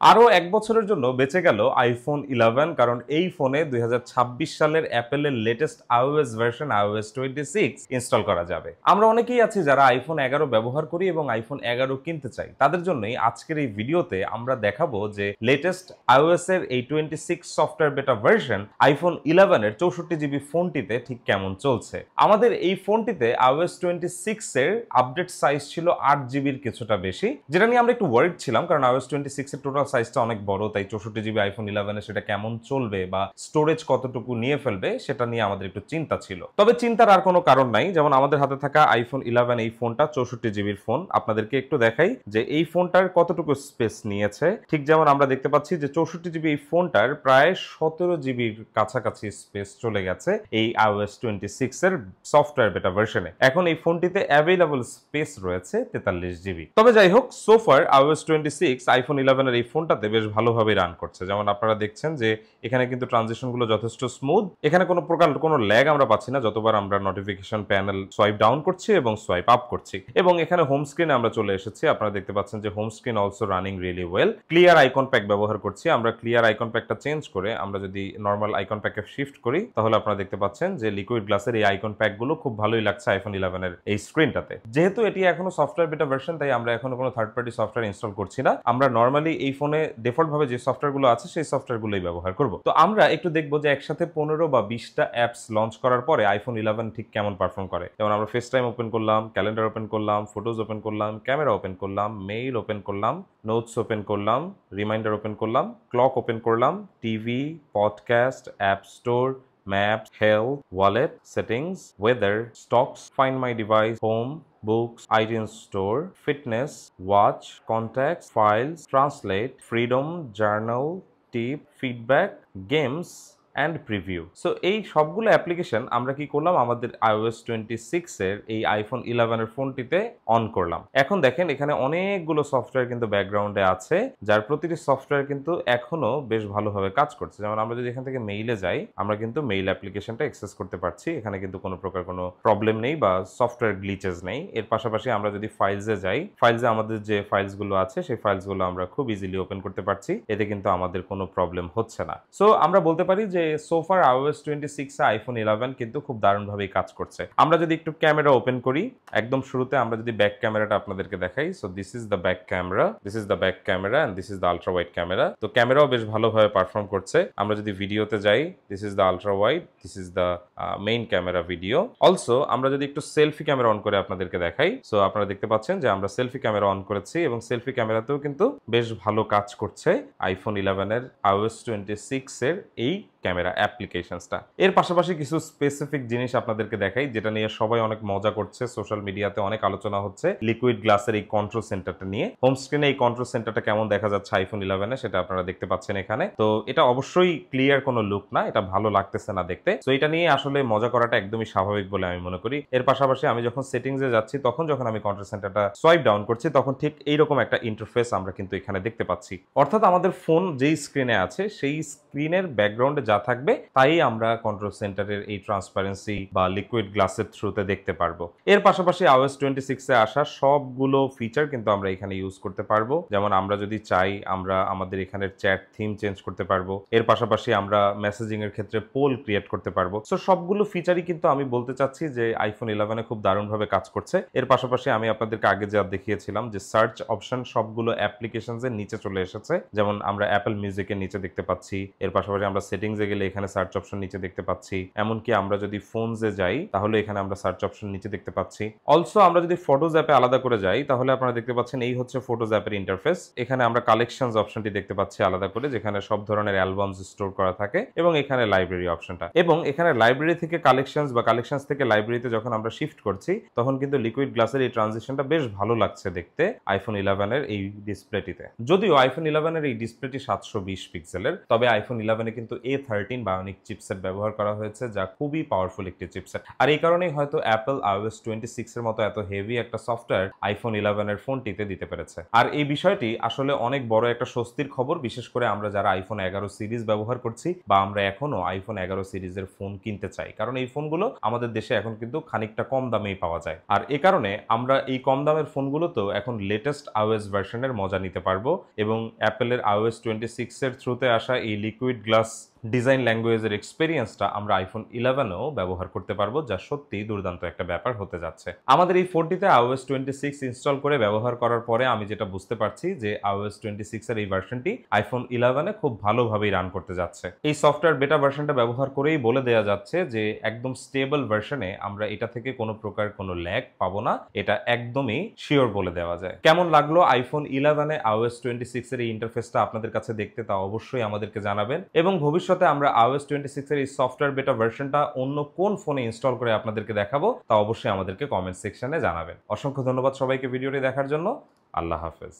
আরও 1 বছরের জন্য বেঁচে গেল আইফোন 11, কারণ এই ফোনে 2026 সালের অ্যাপেলের latest iOS version iOS 26 install করা যাবে। আমরা অনেকেই আছি যারা আইফোন 11 ব্যবহার করি এবং আইফোন 11 কিনতে চাই। তাদের জন্যই আজকের এই ভিডিওতে আমরা দেখাবো যে লেটেস্ট iOS এর এই 26 সফটওয়্যার বেটা ভার্সন আইফোন 11 এর 64GB ফোনটিতে ঠিক কেমন চলছে। আমাদের এই ফোনটিতে iOS 26 এর আপডেট সাইজ ছিল 8GBর কিছুটা বেশি, যেটা নিয়ে আমরা একটু ওয়ারিড ছিলাম, কারণ iOS 26 এর টোটাল সাইজটা অনেক বড়, তাই 64GB আইফোন 11 এ সেটা কেমন চলবে বা স্টোরেজ কতটুকু নিয়ে ফেলবে সেটা নিয়ে আমাদের একটু চিন্তা ছিল। তবে চিন্তার আর কোনো কারণ নাই, যেমন আমাদের হাতে থাকা আইফোন 11 এই ফোনটা 64GBর ফোন। আপনাদেরকে একটু দেখাই যে এই ফোনটার কতটুকু স্পেস নিয়েছে। ঠিক যেমন আমরা দেখতে পাচ্ছি যে 64GB এই ফোনটার প্রায় 17GBর কাছাকাছি স্পেস চলে গেছে এই iOS 26 এর সফটওয়্যার বেটা ভার্সনে। এখন এই ফোনটিতে অ্যাভেলেবল স্পেস রয়েছে 43GB। তবে যাই হোক, সোফার iOS 26 আইফোন 11 এর এই ফোনটাতে বেশ ভালোভাবে রান করছে। যেমন আপনারা দেখছেন যে এখানে কিন্তু ট্রানজিশনগুলো যথেষ্ট স্মুথ, এখানে কোনো প্রকার কোনো ল্যাগ আমরা পাচ্ছি না যতবার আমরা নোটিফিকেশন প্যানেল সোয়াইপ ডাউন করছি এবং সোয়াইপ আপ করছি। এবং এখানে হোম স্ক্রিনে আমরা চলে এসেছি। আপনারা দেখতে পাচ্ছেন যে home screen also running really well. Clear icon pack ব্যবহার করছি আমরা। ক্লিয়ার আইকন প্যাকটা চেঞ্জ করে আমরা যদি নর্মাল আইকন প্যাকে শিফট করি তাহলে আপনারা দেখতে পাচ্ছেন যে লিকুইড গ্লাসের এই আইকন প্যাকগুলো খুব ভালোই লাগছে আইফোন 11 এর এই স্ক্রিনটাতে। যেহেতু এটি এখনো সফটওয়্যার বেটা ভার্সন, তাই আমরা এখনো কোনো থার্ড পার্টি সফটওয়্যার ইনস্টল করছি না। আমরা নর্মালি এই ফোনে ডিফল্ট ভাবে যে সফটওয়্যারগুলো আছে সেই সফটওয়্যারগুলোই ব্যবহার করব। তো আমরা একটু দেখবো যে একসাথে 15 বা 20টা অ্যাপস লঞ্চ করার পরে আইফোন 11 ঠিক কেমন পারফর্ম করে। যেমন আমরা ফেস টাইম ওপেন করলাম, ক্যালেন্ডার ওপেন করলাম, ফটোজ ওপেন করলাম, ক্যামেরা ওপেন করলাম, মেইল ওপেন করলাম, নোটস ওপেন করলাম, রিমাইন্ডার ওপেন করলাম, ক্লক ওপেন করলাম, TV, podcast, app store, Maps, Health, Wallet, Settings, Weather, Stocks, Find My Device, Home, Books, iTunes Store, Fitness, Watch, Contacts, Files, Translate, Freedom, Journal, Tip, Feedback, Games and Preview. So এই সবগুলো application আমরা কি করলাম, আমাদের iOS 26 এর এই iPhone 11 এর ফোনটিতে অন করলাম। এখন দেখেন এখানে অনেকগুলো সফটওয়্যার কিন্তু ব্যাকগ্রাউন্ডে আছে, যার প্রতিটি সফটওয়্যার কিন্তু এখনো বেশ ভালোভাবে কাজ করছে। যেমন আমরা যদি এখান থেকে মেইলে যাই, আমরা কিন্তু মেইল অ্যাপ্লিকেশনটা অ্যাক্সেস করতে পারছি। এখানে কিন্তু কোনো প্রকার কোনো প্রবলেম নেই বা সফটওয়্যার গ্লিচেস নেই। এর পাশাপাশি আমরা যদি ফাইলসে যাই, ফাইলসে আমাদের যে ফাইলসগুলো আছে সেই ফাইলসগুলো আমরা খুব ইজিলি ওপেন করতে পারছি। এতে কিন্তু আমাদের কোনো প্রবলেম হচ্ছে না। সো আমরা বলতে পারি যে সোফার iOS 26 এ আইফোন 11 কিন্তু খুব দারুণভাবেই কাজ করছে। আমরা যদি একটু ক্যামেরা ওপেন করি, একদম শুরুতে আমরা যদি ব্যাক ক্যামেরাটা আপনাদেরকে দেখাই, so this is the back camera, this is the back camera and this is the ultra wide camera. তো ক্যামেরাও বেশ ভালোভাবে পারফর্ম করছে। আমরা যদি ভিডিওতে যাই, this is the ultra wide, this is the main camera video. Also আমরা যদি একটু সেলফি ক্যামেরা অন করে আপনাদেরকে দেখাই, সো আপনারা দেখতে পাচ্ছেন যে আমরা সেলফি ক্যামেরা অন করেছি এবং সেলফি ক্যামেরাতেও কিন্তু বেশ ভালো কাজ করছে আইফোন 11 এর iOS 26 এর এই ক্যামেরা অ্যাপ্লিকেশনসটা। এর পাশাপাশি কিছু স্পেসিফিক জিনিস আপনাদেরকে দেখাই যেটা নিয়ে সবাই অনেক মজা করছে, সোশ্যাল মিডিয়াতে অনেক আলোচনা হচ্ছে লিকুইড গ্লাসের এই কন্ট্রোল সেন্টারটা নিয়ে। হোম স্ক্রিনে এই কন্ট্রোল সেন্টারটা কেমন দেখা যাচ্ছে আইফোন 11 এ সেটা আপনারা দেখতে পাচ্ছেন এখানে। তো এটা অবশ্যই ক্লিয়ার কোনো লুক না, এটা ভালো লাগতেছে না দেখতে। তো এটা নিয়ে আসলে মজা করাটা একদমই স্বাভাবিক বলে আমি মনে করি। এর পাশাপাশি আমি যখন সেটিংসে যাচ্ছি, তখন যখন আমি কন্ট্রোল সেন্টারটা সোয়াইপ ডাউন করছি, তখন ঠিক এইরকম একটা ইন্টারফেস আমরা কিন্তু এখানে দেখতে পাচ্ছি। অর্থাৎ আমাদের ফোন যেই স্ক্রিনে আছে সেই স্ক্রিনের ব্যাকগ্রাউন্ডে যা থাকবে তাই আমরা কন্ট্রোল সেন্টারের এই ট্রান্সপারেন্সি বা লিকুইড গ্লাসের থ্রুতে দেখতে পারবো। এর পাশাপাশি iOS 26 এ আসা সবগুলো ফিচার কিন্তু আমরা এখানে ইউজ করতে পারবো। যেমন আমরা যদি চাই আমরা আমাদের এখানের চ্যাট থিম চেঞ্জ করতে পারবো। এর পাশাপাশি আমরা মেসেজিং এর ক্ষেত্রে পোল ক্রিয়েট করতে পারবো। সো সবগুলো ফিচারই কিন্তু আমি বলতে চাচ্ছি যে আইফোন 11 এ খুব দারুণভাবে কাজ করছে। এর পাশাপাশি আমি আপনাদেরকে আগে যা দেখিয়েছিলাম যে সার্চ অপশন সবগুলো অ্যাপ্লিকেশনস এর নিচে চলে এসেছে। যেমন আমরা অ্যাপল মিউজিকের নিচে দেখতে পাচ্ছি। এর পাশাপাশি আমরা সেটিংসে গেলে এখানে সার্চ অপশন নিচে দেখতে পাচ্ছি। এমনকি আমরা যদি ফোনসে যাই তাহলে এখানে আমরা সার্চ অপশন নিচে দেখতে পাচ্ছি। অলসো আমরা যদি ফটোজ অ্যাপে আলাদা করে যাই তাহলে আপনারা দেখতে পাচ্ছেন এই হচ্ছে ফটোজ অ্যাপের ইন্টারফেস। এখানে আমরা কালেকশনস অপশনটি দেখতে পাচ্ছি আলাদা করে, যেখানে সব ধরনের অ্যালবামস স্টোর করা থাকে, এবং এখানে লাইব্রেরি অপশনটা। এবং এখানে লাইব্রেরি থেকে কালেকশনস বা কালেকশনস থেকে লাইব্রেরিতে যখন আমরা শিফট করছি তখন কিন্তু লিকুইড গ্লাসের এই ট্রানজিশনটা বেশ ভালো লাগছে দেখতে আইফোন 11 এর এই ডিসপ্লেটিতে। যদিও আইফোন 11 এর এই ডিসপ্লেটি 720 পিক্সেলের, তবে আইফোন 11 এ কিন্তু A13 বায়োনিক চিপসেট ব্যবহার করা হয়েছে, যা খুবই পাওয়ারফুল একটি চিপসেট। আর এই কারণেই হয়তো অ্যাপল iOS 26 এর মতো এত হেভি একটা সফটওয়্যার আইফোন 11 এর ফোনটিতে দিতে পেরেছে। আর এই বিষয়টি আসলে অনেক বড় একটা স্বস্তির খবর, বিশেষ করে আমরা যারা আইফোন 11 সিরিজ ব্যবহার করছি বা আমরা এখনো আইফোন 11 সিরিজের ফোন কিনতে চাই, কারণ এই ফোনগুলো আমাদের দেশে এখন কিন্তু খানিকটা কম দামেই পাওয়া যায়। আর এ কারণে আমরা এই কম দামের ফোনগুলোতেও এখন লেটেস্ট iOS ভার্সনের মজা নিতে পারবো এবং অ্যাপেলের iOS 26 এর থ্রুতে আসা এই লিকুইড গ্লাস ডিজাইন ল্যাঙ্গুয়েজের এক্সপেরিয়েন্সটা আমরা আইফোন 11এও ব্যবহার করতে পারবো, যা সত্যিই দুর্দান্ত একটা ব্যাপার হতে যাচ্ছে। আমাদের এই ফোনটিতে iOS 26 ইনস্টল করে ব্যবহার করার পরে আমি যেটা বুঝতে পারছি যে iOS 26 এর এই ভার্সনটি আইফোন 11-এ খুব ভালোভাবেই রান করতে যাচ্ছে। এই সফটওয়্যার বেটা ভার্সনটা ব্যবহার করেই বলে দেওয়া যাচ্ছে যে একদম স্টেবল ভার্সনে আমরা এটা থেকে কোনো প্রকার কোনো ল্যাগ পাবো না, এটা একদমই শিওর বলে দেওয়া যায়। কেমন লাগলো আইফোন 11-এ iOS 26 এর এই ইন্টারফেসটা আপনাদের কাছে দেখতে, তা অবশ্যই আমাদেরকে জানাবেন এবং ভবিষ্যতে আমরা iOS 26 এর এই সফটওয়্যার বেটা ভার্সনটা অন্য কোন ফোনে ইনস্টল করে আপনাদেরকে দেখাবো, তা অবশ্যই আমাদেরকে কমেন্ট সেকশনে জানাবেন। অসংখ্য ধন্যবাদ সবাইকে ভিডিওটি দেখার জন্য। আল্লাহ হাফেজ।